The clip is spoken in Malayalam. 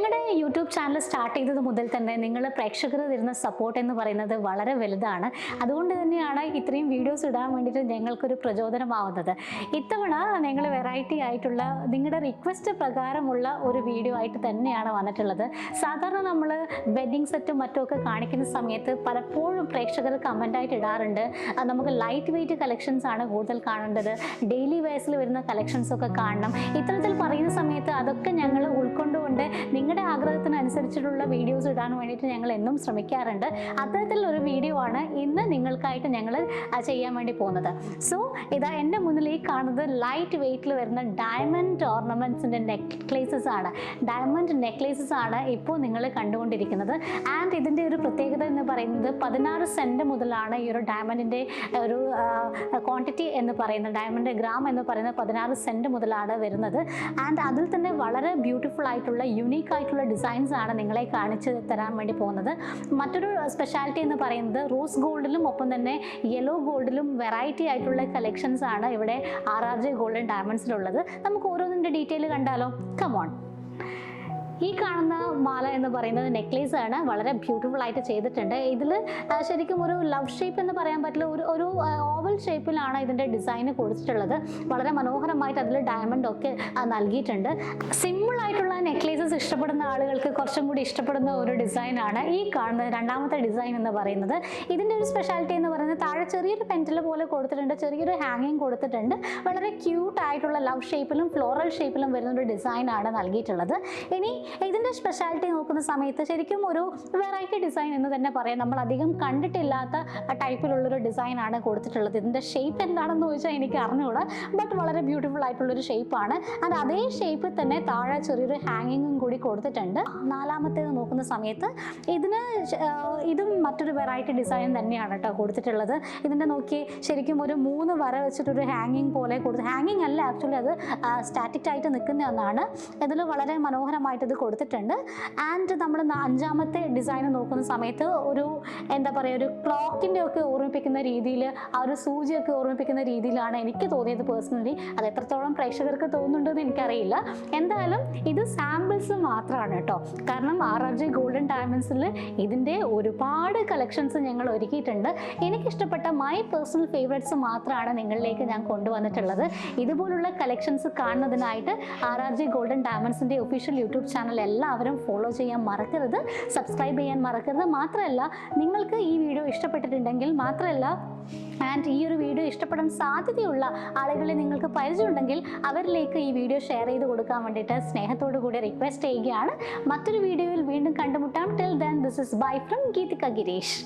ഞങ്ങളുടെ യൂട്യൂബ് ചാനൽ സ്റ്റാർട്ട് ചെയ്തത് മുതൽ തന്നെ നിങ്ങൾ പ്രേക്ഷകർ തരുന്ന സപ്പോർട്ട് എന്ന് പറയുന്നത് വളരെ വലുതാണ്. അതുകൊണ്ട് തന്നെയാണ് ഇത്രയും വീഡിയോസ് ഇടാൻ വേണ്ടിയിട്ട് ഞങ്ങൾക്കൊരു പ്രചോദനമാവുന്നത്. ഇത്തവണ ഞങ്ങൾ വെറൈറ്റി ആയിട്ടുള്ള നിങ്ങളുടെ റിക്വസ്റ്റ് പ്രകാരമുള്ള ഒരു വീഡിയോ ആയിട്ട് തന്നെയാണ് വന്നിട്ടുള്ളത്. സാധാരണ നമ്മൾ വെഡ്ഡിങ് സെറ്റും മറ്റുമൊക്കെ കാണിക്കുന്ന സമയത്ത് പലപ്പോഴും പ്രേക്ഷകർ കമൻ്റായിട്ട് ഇടാറുണ്ട്, നമുക്ക് ലൈറ്റ് വെയ്റ്റ് കളക്ഷൻസ് ആണ് കൂടുതൽ കാണേണ്ടത്, ഡെയിലി വേഴ്സിൽ വരുന്ന കളക്ഷൻസ് ഒക്കെ കാണണം. ഇത്തരത്തിൽ പറയുന്ന സമയത്ത് അതൊക്കെ ഞങ്ങൾ ഉൾക്കൊണ്ടുകൊണ്ട് നിങ്ങളുടെ ആഗ്രഹത്തിനനുസരിച്ചിട്ടുള്ള വീഡിയോസ് ഇടാൻ വേണ്ടിയിട്ട് ഞങ്ങൾ എന്നും ശ്രമിക്കാറുണ്ട്. അത്തരത്തിലൊരു വീഡിയോ ആണ് ഇന്ന് നിങ്ങൾക്കായിട്ട് ഞങ്ങൾ ചെയ്യാൻ വേണ്ടി പോകുന്നത്. സോ ഇതാ എൻ്റെ മുന്നിൽ ഈ കാണുന്നത് ലൈറ്റ് വെയ്റ്റിൽ വരുന്ന ഡയമണ്ട് ഓർണമെൻറ്റ്സിൻ്റെ നെക്ലേസസ് ആണ്. ഡയമണ്ട് നെക്ലേസസ് ആണ് ഇപ്പോൾ നിങ്ങൾ കണ്ടുകൊണ്ടിരിക്കുന്നത്. ആൻഡ് ഇതിൻ്റെ ഒരു പ്രത്യേകത എന്ന് പറയുന്നത് 16 സെൻറ്റ് മുതലാണ് ഈ ഒരു ഡയമണ്ടിൻ്റെ ഒരു ക്വാണ്ടിറ്റി എന്ന് പറയുന്നത്. ഡയമണ്ട് ഗ്രാം എന്ന് പറയുന്നത് 16 സെൻറ്റ് മുതലാണ് വരുന്നത്. ആൻഡ് അതിൽ തന്നെ വളരെ ബ്യൂട്ടിഫുൾ ആയിട്ടുള്ള യുണീക്ക് ആയിട്ടുള്ള ഡിസൈൻസ് ആണ് നിങ്ങളെ കാണിച്ച് തരാൻ വേണ്ടി പോകുന്നത്. മറ്റൊരു സ്പെഷ്യാലിറ്റി എന്ന് പറയുന്നത് റോസ് ഗോൾഡിലും ഒപ്പം തന്നെ യെല്ലോ ഗോൾഡിലും വെറൈറ്റി ആയിട്ടുള്ള കളക്ഷൻസ് ആണ് ഇവിടെ RRJ ഗോൾഡൻ ഡയമണ്ട്സിലുള്ളത്. നമുക്ക് ഓരോന്നിൻ്റെ ഡീറ്റെയിൽ കണ്ടാലോ? കമോൺ. ഈ കാണുന്ന മാല എന്ന് പറയുന്നത് നെക്ലേസ് ആണ്. വളരെ ബ്യൂട്ടിഫുൾ ആയിട്ട് ചെയ്തിട്ടുണ്ട്. ഇതിൽ ശരിക്കും ഒരു ലവ് ഷേപ്പ് എന്ന് പറയാൻ പറ്റില്ല, ഒരു ഓവൽ ഷേപ്പിലാണ് ഇതിൻ്റെ ഡിസൈൻ കൊടുത്തിട്ടുള്ളത്. വളരെ മനോഹരമായിട്ട് അതിൽ ഡയമണ്ട് ഒക്കെ നൽകിയിട്ടുണ്ട്. സിമ്പിൾ ആയിട്ടുള്ള നെക്ലേസസ് ഇഷ്ടപ്പെടുന്ന ആളുകൾക്ക് കുറച്ചും കൂടി ഇഷ്ടപ്പെടുന്ന ഒരു ഡിസൈനാണ് ഈ കാണുന്ന രണ്ടാമത്തെ ഡിസൈൻ എന്ന് പറയുന്നത്. ഇതിൻ്റെ ഒരു സ്പെഷ്യാലിറ്റി എന്ന് പറയുന്നത് താഴെ ചെറിയൊരു പെൻറ്റിൽ പോലെ കൊടുത്തിട്ടുണ്ട്, ചെറിയൊരു ഹാങ്ങിങ് കൊടുത്തിട്ടുണ്ട്. വളരെ ക്യൂട്ട് ആയിട്ടുള്ള ലവ് ഷേപ്പിലും ഫ്ലോറൽ ഷേപ്പിലും വരുന്നൊരു ഡിസൈനാണ് നൽകിയിട്ടുള്ളത്. ഇനി ഇതിൻ്റെ സ്പെഷ്യാലിറ്റി നോക്കുന്ന സമയത്ത് ശരിക്കും ഒരു വെറൈറ്റി ഡിസൈൻ എന്ന് തന്നെ പറയാം. നമ്മൾ അധികം കണ്ടിട്ടില്ലാത്ത ടൈപ്പിലുള്ളൊരു ഡിസൈനാണ് കൊടുത്തിട്ടുള്ളത്. ഇതിൻ്റെ ഷേപ്പ് എന്താണെന്ന് ചോദിച്ചാൽ എനിക്ക് അറിഞ്ഞുകൂടാ, ബട്ട് വളരെ ബ്യൂട്ടിഫുൾ ആയിട്ടുള്ളൊരു ഷേപ്പാണ്. അത് അതേ ഷേപ്പിൽ തന്നെ താഴെ ചെറിയൊരു ഹാങ്ങിങ്ങും കൂടി കൊടുത്തിട്ടുണ്ട്. നാലാമത്തേത് നോക്കുന്ന സമയത്ത് ഇതും മറ്റൊരു വെറൈറ്റി ഡിസൈൻ തന്നെയാണ് കേട്ടോ കൊടുത്തിട്ടുള്ളത്. ഇതിൻ്റെ നോക്കി ശരിക്കും ഒരു 3 വര വെച്ചിട്ടൊരു ഹാങ്ങിങ് പോലെ കൊടുത്ത്, ഹാങ്ങിങ് അല്ല ആക്ച്വലി അത് സ്റ്റാറ്റിക് ആയിട്ട് നിൽക്കുന്ന ഒന്നാണ്. ഇതിൽ വളരെ മനോഹരമായിട്ട് ഇത് കൊടുത്തിട്ടുണ്ട്. ആൻഡ് നമ്മൾ 5ാമത്തെ ഡിസൈൻ നോക്കുന്ന സമയത്ത് ഒരു എന്താ പറയുക, ഒരു ക്ലോക്കിൻ്റെ ഒക്കെ ഓർമ്മിപ്പിക്കുന്ന രീതിയിൽ, ആ ഒരു സൂചിയൊക്കെ ഓർമ്മിപ്പിക്കുന്ന രീതിയിലാണ് എനിക്ക് തോന്നിയത് പേഴ്സണലി. അത് എത്രത്തോളം പ്രേക്ഷകർക്ക് തോന്നുന്നുണ്ടെന്ന് എനിക്കറിയില്ല. എന്തായാലും ഇത് സാമ്പിൾസ് മാത്രമാണ് കേട്ടോ. കാരണം RRJ ഗോൾഡൻ ഡയമണ്ട്സിൽ ഇതിൻ്റെ ഒരുപാട് കളക്ഷൻസ് ഞങ്ങൾ ഒരുക്കിയിട്ടുണ്ട്. എനിക്കിഷ്ടപ്പെട്ട മൈ പേഴ്സണൽ ഫേവറേറ്റ്സ് മാത്രമാണ് നിങ്ങളിലേക്ക് ഞാൻ കൊണ്ടുവന്നിട്ടുള്ളത്. ഇതുപോലുള്ള കളക്ഷൻസ് കാണുന്നതിനായിട്ട് RRJ ഗോൾഡൻ ഡയമണ്ട്സിൻ്റെ ഒഫീഷ്യൽ യൂട്യൂബ് ചാനൽ എല്ലാവരും ഫോളോ ചെയ്യാൻ മറക്കരുത്, സബ്സ്ക്രൈബ് ചെയ്യാൻ മറക്കരുത്. മാത്രമല്ല നിങ്ങൾക്ക് ഈ വീഡിയോ ഇഷ്ടപ്പെട്ടിട്ടുണ്ടെങ്കിൽ മാത്രമല്ല ആൻഡ് ഈ ഒരു വീഡിയോ ഇഷ്ടപ്പെടാൻ സാധ്യതയുള്ള ആളുകളെ നിങ്ങൾക്ക് പരിചയമുണ്ടെങ്കിൽ അവരിലേക്ക് ഈ വീഡിയോ ഷെയർ ചെയ്ത് കൊടുക്കാൻ വേണ്ടിയിട്ട് സ്നേഹത്തോടു കൂടി റിക്വസ്റ്റ് ചെയ്യുകയാണ്. മറ്റൊരു വീഡിയോയിൽ വീണ്ടും കണ്ടുമുട്ടാം. Till then this is bye from Geethika Girish.